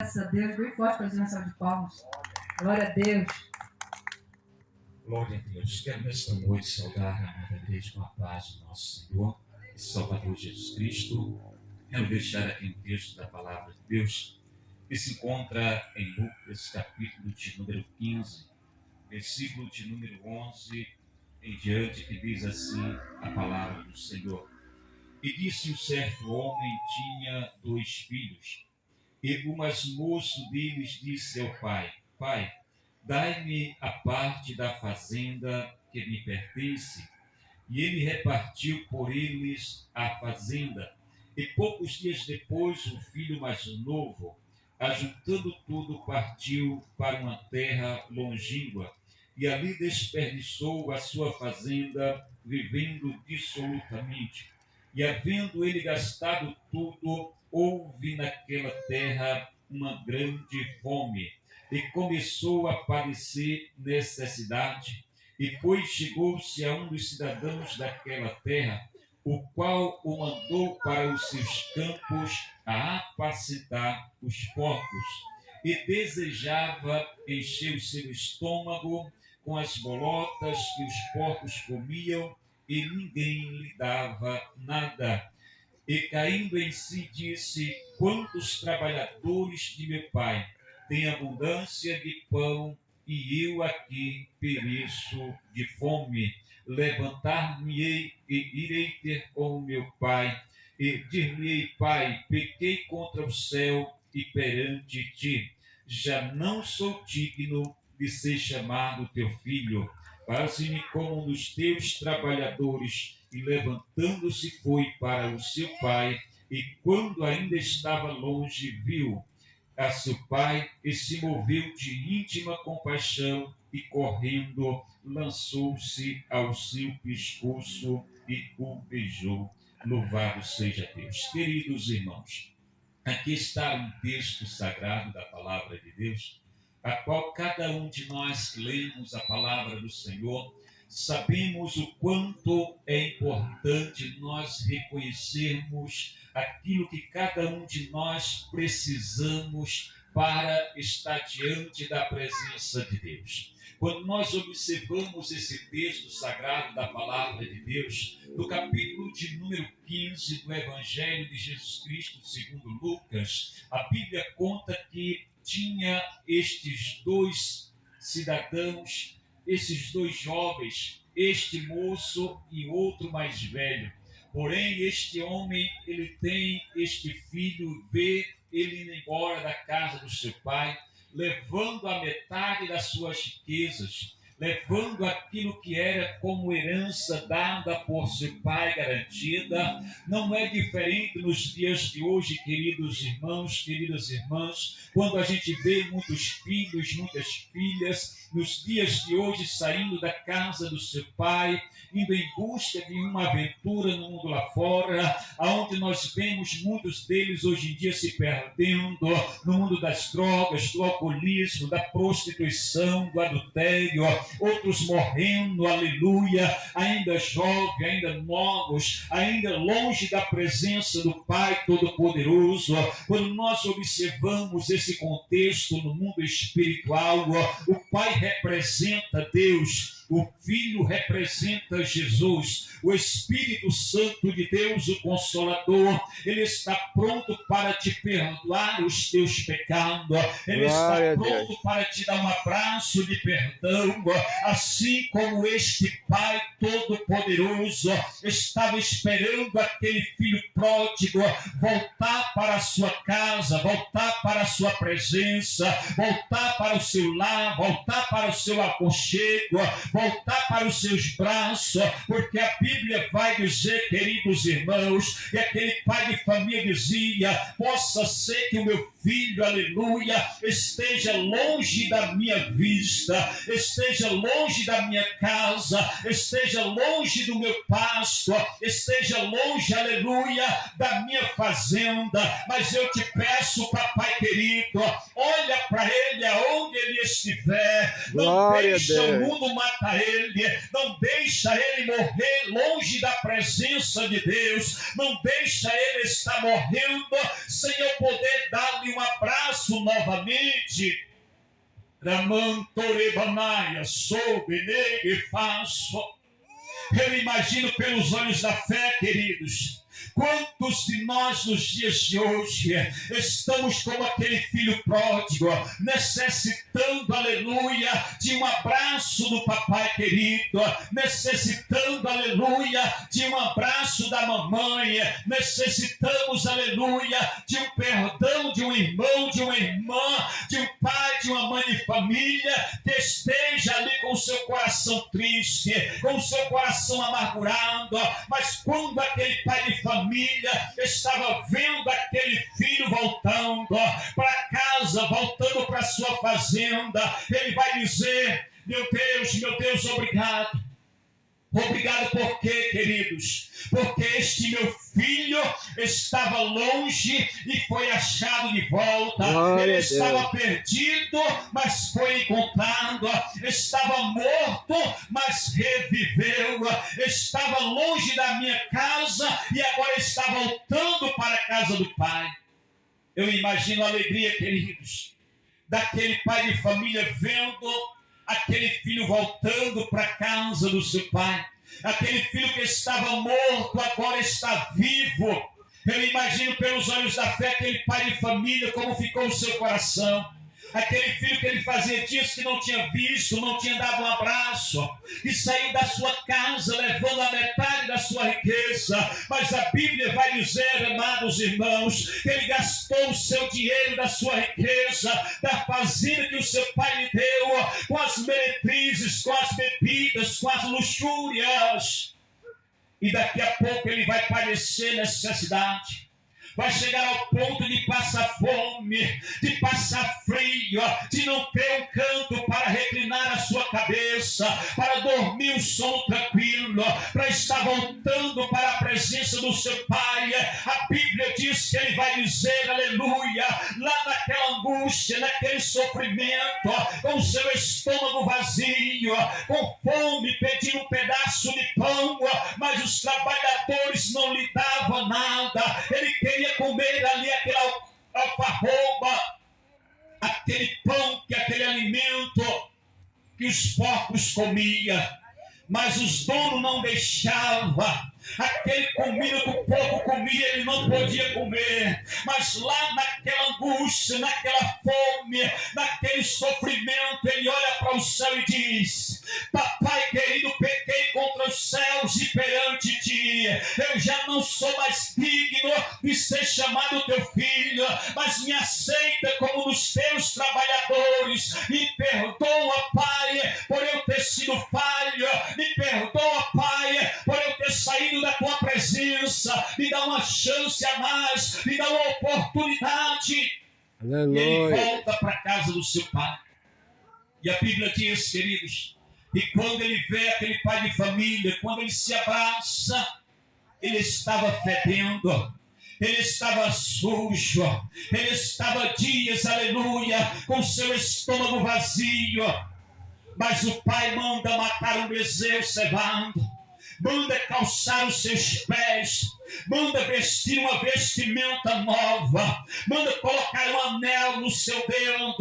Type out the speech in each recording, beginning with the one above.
Graças a Deus, bem forte para a salva de palmas. Glória a Deus. Glória a Deus. Quero nesta noite saudar a amada igreja com a paz do nosso Senhor e Salvador Jesus Cristo. Quero deixar aqui um texto da palavra de Deus que se encontra em Lucas, capítulo de número 15, versículo de número 11 em diante, que diz assim a palavra do Senhor. E disse: um certo homem tinha 2 filhos, e o mais moço deles disse ao pai: Pai, dai-me a parte da fazenda que me pertence. E ele repartiu por eles a fazenda. E poucos dias depois, o filho mais novo, ajuntando tudo, partiu para uma terra longínqua, e ali desperdiçou a sua fazenda, vivendo dissolutamente. E havendo ele gastado tudo, houve naquela terra uma grande fome, e começou a padecer necessidade. E chegou-se a um dos cidadãos daquela terra, o qual o mandou para os seus campos a apacentar os porcos, e desejava encher o seu estômago com as bolotas que os porcos comiam, e ninguém lhe dava nada. E caindo em si, disse: quantos trabalhadores de meu pai têm abundância de pão, e eu aqui pereço de fome. Levantar-me-ei e irei ter com meu pai, e dir-lhe-ei: Pai, pequei contra o céu e perante ti. Já não sou digno de ser chamado teu filho. Faze-me como um dos teus trabalhadores. E levantando-se foi para o seu pai, e quando ainda estava longe, viu a seu pai, e se moveu de íntima compaixão, e correndo lançou-se ao seu pescoço e o beijou. Louvado seja Deus. Queridos irmãos, aqui está um texto sagrado da palavra de Deus, a qual cada um de nós que lemos a palavra do Senhor, sabemos o quanto é importante nós reconhecermos aquilo que cada um de nós precisamos para estar diante da presença de Deus. Quando nós observamos esse texto sagrado da palavra de Deus, no capítulo de número 15 do Evangelho de Jesus Cristo segundo Lucas, a Bíblia conta que tinha estes 2 cidadãos, esses 2 jovens, este moço e outro mais velho. Porém, este homem, ele tem este filho, vê ele indo embora da casa do seu pai, levando a metade das suas riquezas, levando aquilo que era como herança dada por seu pai, garantida. Não é diferente nos dias de hoje, queridos irmãos, queridas irmãs, quando a gente vê muitos filhos, muitas filhas, nos dias de hoje saindo da casa do seu pai, indo em busca de uma aventura no mundo lá fora, aonde nós vemos muitos deles hoje em dia se perdendo no mundo das drogas, do alcoolismo, da prostituição, do adultério, outros morrendo, aleluia, ainda jovens, ainda novos, ainda longe da presença do Pai Todo-Poderoso. Quando nós observamos esse contexto no mundo espiritual, o Pai representa Deus, o Filho representa Jesus, o Espírito Santo de Deus, o Consolador, ele está pronto para te perdoar os teus pecados, ele está pronto para te dar um abraço de perdão, assim como este Pai Todo-Poderoso estava esperando aquele filho pródigo voltar para a sua casa, voltar para a sua presença, voltar para o seu lar, voltar para o seu aconchego, voltar para os seus braços, porque a Bíblia vai dizer, queridos irmãos, e aquele pai de família dizia: possa ser que o meu filho, aleluia, esteja longe da minha vista, esteja longe da minha casa, esteja longe do meu pasto, esteja longe, aleluia, da minha fazenda, mas eu te peço, papai querido, olha para ele aonde ele estiver, não deixa o mundo matar ele, não deixa ele morrer longe da presença de Deus, não deixa ele estar morrendo sem eu poder dar-lhe um abraço novamente. Ramantorebanaia, soube, negue, faço. Eu imagino pelos olhos da fé, queridos, quantos de nós nos dias de hoje estamos como aquele filho pródigo, necessitando, aleluia, de um abraço do papai querido, necessitando, aleluia, de um abraço da mamãe, necessitamos, aleluia, de um perdão de um irmão, de uma irmã, de um pai, de uma mãe de família que esteja ali com o seu coração triste, com o seu coração amargurado, mas quando aquele pai de família estava vendo aquele filho voltando para casa, voltando para sua fazenda, ele vai dizer: meu Deus, obrigado. Obrigado por quê, queridos? Porque este meu filho estava longe e foi achado de volta. Ele estava perdido, mas foi encontrado. Estava morto, mas reviveu. Estava longe da minha casa e agora está voltando para a casa do Pai. Eu imagino a alegria, queridos, daquele pai de família vendo aquele filho voltando para a casa do seu pai. Aquele filho que estava morto agora está vivo. Eu imagino pelos olhos da fé aquele pai de família, como ficou o seu coração. Aquele filho que ele fazia dias que não tinha visto, não tinha dado um abraço, e saiu da sua casa levando a metade da sua riqueza. Mas a Bíblia vai dizer, amados irmãos, que ele gastou o seu dinheiro da sua riqueza, da fazenda que o seu pai lhe deu, com as meretrizes, com as bebidas, com as luxúrias. E daqui a pouco ele vai padecer necessidade. Vai chegar ao ponto de passar fome, de passar frio, de não ter um canto para reclinar a sua cabeça, para dormir um sono tranquilo, para estar voltando para a presença do seu Pai. A Bíblia diz que ele vai dizer, aleluia, lá naquela angústia, naquele sofrimento, com o seu estômago vazio, com fome, pedindo um pedaço de pão, mas os trabalhadores não lhe davam nada. Ele queria comer ali aquela alfarroba, aquele pão, aquele alimento que os porcos comiam, mas os donos não deixavam. Aquele comida que o porco comia, ele não podia comer. Mas lá naquela angústia, naquela fome, naquele sofrimento, ele olha para o céu e diz: papai querido, pequei contra os céus e perante ti. Eu já não sou mais digno de ser chamado teu filho, mas me aceita como um dos teus trabalhadores. Me perdoa, Pai, por eu ter sido falho. Me perdoa, Pai, por eu ter saído da tua presença. Me dá uma chance a mais, me dá uma oportunidade. Aleluia. E ele volta para a casa do seu pai. E a Bíblia diz, queridos, e quando ele vê aquele pai de família, quando ele se abraça, ele estava fedendo, ele estava sujo, ele estava dias, aleluia, com seu estômago vazio. Mas o pai manda matar um bezerro cevado, manda calçar os seus pés, manda vestir uma vestimenta nova, manda colocar um anel no seu dedo,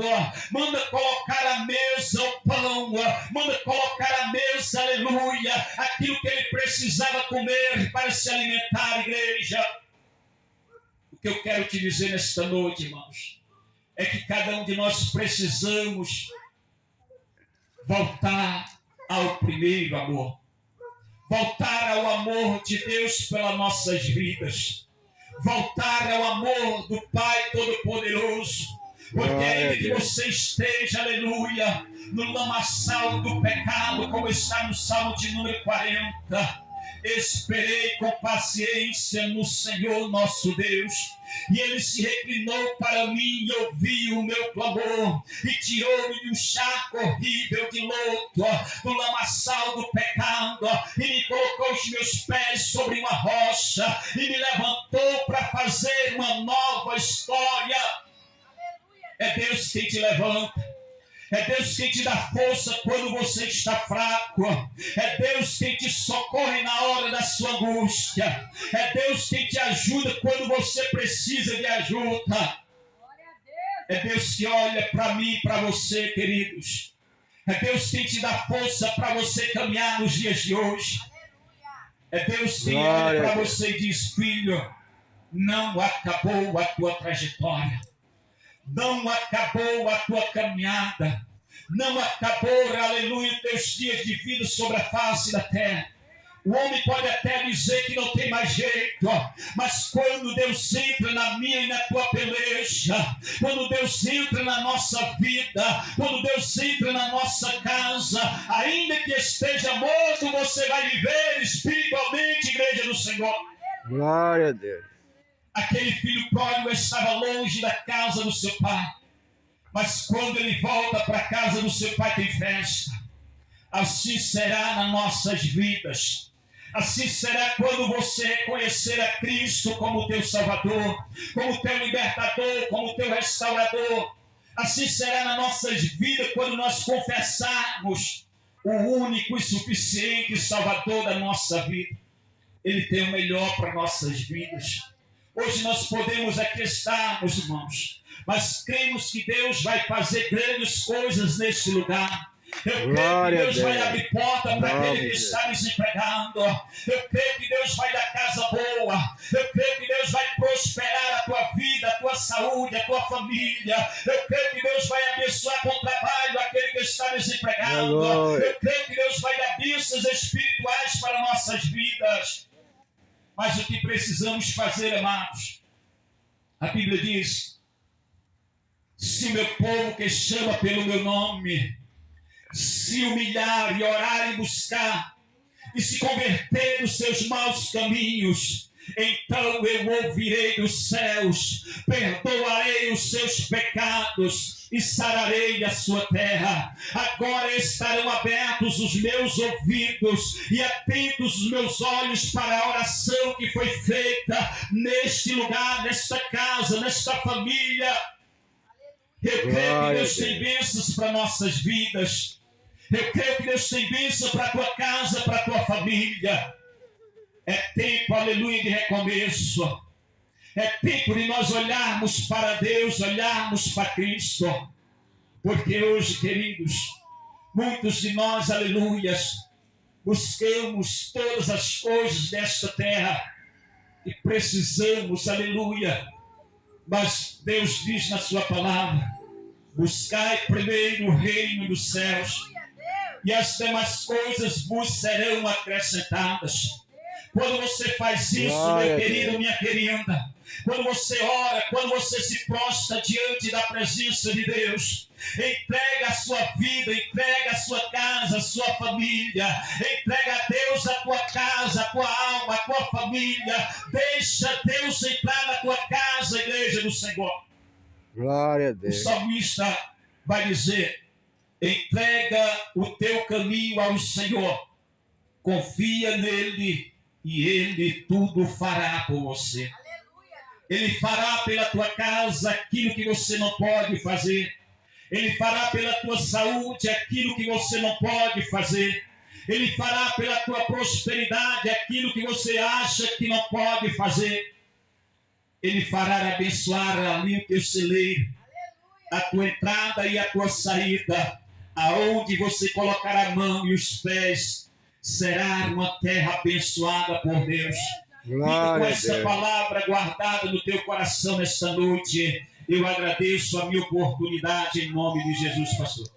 manda colocar à mesa o pão, manda colocar à mesa, aleluia, aquilo que ele precisava comer para se alimentar, igreja. O que eu quero te dizer nesta noite, irmãos, é que cada um de nós precisamos voltar ao primeiro amor. Voltar ao amor de Deus pelas nossas vidas. Voltar ao amor do Pai Todo-Poderoso. Porque ainda que você esteja, aleluia, no lamaçal do pecado, como está no Salmo de número 40, esperei com paciência no Senhor nosso Deus, e ele se reclinou para mim e ouviu o meu clamor, e tirou-me de um charco horrível de lodo, do lamaçal do pecado, e me colocou os meus pés sobre uma rocha, e me levantou para fazer uma nova história. É Deus quem te levanta. É Deus quem te dá força quando você está fraco. É Deus quem te socorre na hora da sua angústia. É Deus quem te ajuda quando você precisa de ajuda. É Deus que olha para mim e para você, queridos. É Deus que te dá força para você caminhar nos dias de hoje. É Deus que olha para você e diz: filho, não acabou a tua trajetória. Não acabou a tua caminhada. Não acabou, aleluia, teus dias de vida sobre a face da terra. O homem pode até dizer que não tem mais jeito, mas quando Deus entra na minha e na tua peleja, quando Deus entra na nossa vida, quando Deus entra na nossa casa, ainda que esteja morto, você vai viver espiritualmente, igreja do Senhor. Glória a Deus. Aquele filho pródigo estava longe da casa do seu pai, mas quando ele volta para a casa do seu pai tem festa. Assim será nas nossas vidas. Assim será quando você reconhecer a Cristo como teu Salvador, como teu Libertador, como teu Restaurador. Assim será nas nossas vidas quando nós confessarmos o único e suficiente Salvador da nossa vida. Ele tem o melhor para nossas vidas. Hoje nós podemos aqui estar, meus irmãos, mas cremos que Deus vai fazer grandes coisas neste lugar. Eu creio que Deus vai abrir porta para aquele que está desempregado. Eu creio que Deus vai dar casa boa. Eu creio que Deus vai prosperar a tua vida, a tua saúde, a tua família. Eu creio que Deus vai abençoar com trabalho aquele que está desempregado. Eu creio que Deus vai dar bênçãos espirituais para nossas vidas. Mas o que precisamos fazer, amados? A Bíblia diz: se o meu povo que chama pelo meu nome se humilhar e orar e buscar e se converter dos seus maus caminhos, então eu ouvirei dos céus, perdoarei os seus pecados e sararei a sua terra. Agora estarão abertos os meus ouvidos e atentos os meus olhos para a oração que foi feita neste lugar, nesta casa, nesta família. Eu creio que Deus tem bênçãos para nossas vidas. Eu creio que Deus tem bênção para a tua casa, para a tua família. É tempo, aleluia, de recomeço. É tempo de nós olharmos para Deus, olharmos para Cristo. Porque hoje, queridos, muitos de nós, aleluias, buscamos todas as coisas desta terra e precisamos, aleluia. Mas Deus diz na sua palavra: buscai primeiro o reino dos céus e as demais coisas vos serão acrescentadas. Quando você faz isso, meu querido, minha querida, quando você ora, quando você se prostra diante da presença de Deus, entrega a sua vida, entrega a sua casa, a sua família, entrega a Deus a tua casa, a tua alma, a tua família. Deixa Deus entrar na tua casa, igreja do Senhor. Glória a Deus. O salmista vai dizer: entrega o teu caminho ao Senhor, confia nele e ele tudo fará por você. Ele fará pela tua casa aquilo que você não pode fazer. Ele fará pela tua saúde aquilo que você não pode fazer. Ele fará pela tua prosperidade aquilo que você acha que não pode fazer. Ele fará abençoar ali o teu celeiro, a tua entrada e a tua saída. Aonde você colocar a mão e os pés, será uma terra abençoada por Deus. Fica com essa palavra guardada no teu coração nesta noite. Eu agradeço a minha oportunidade em nome de Jesus, pastor.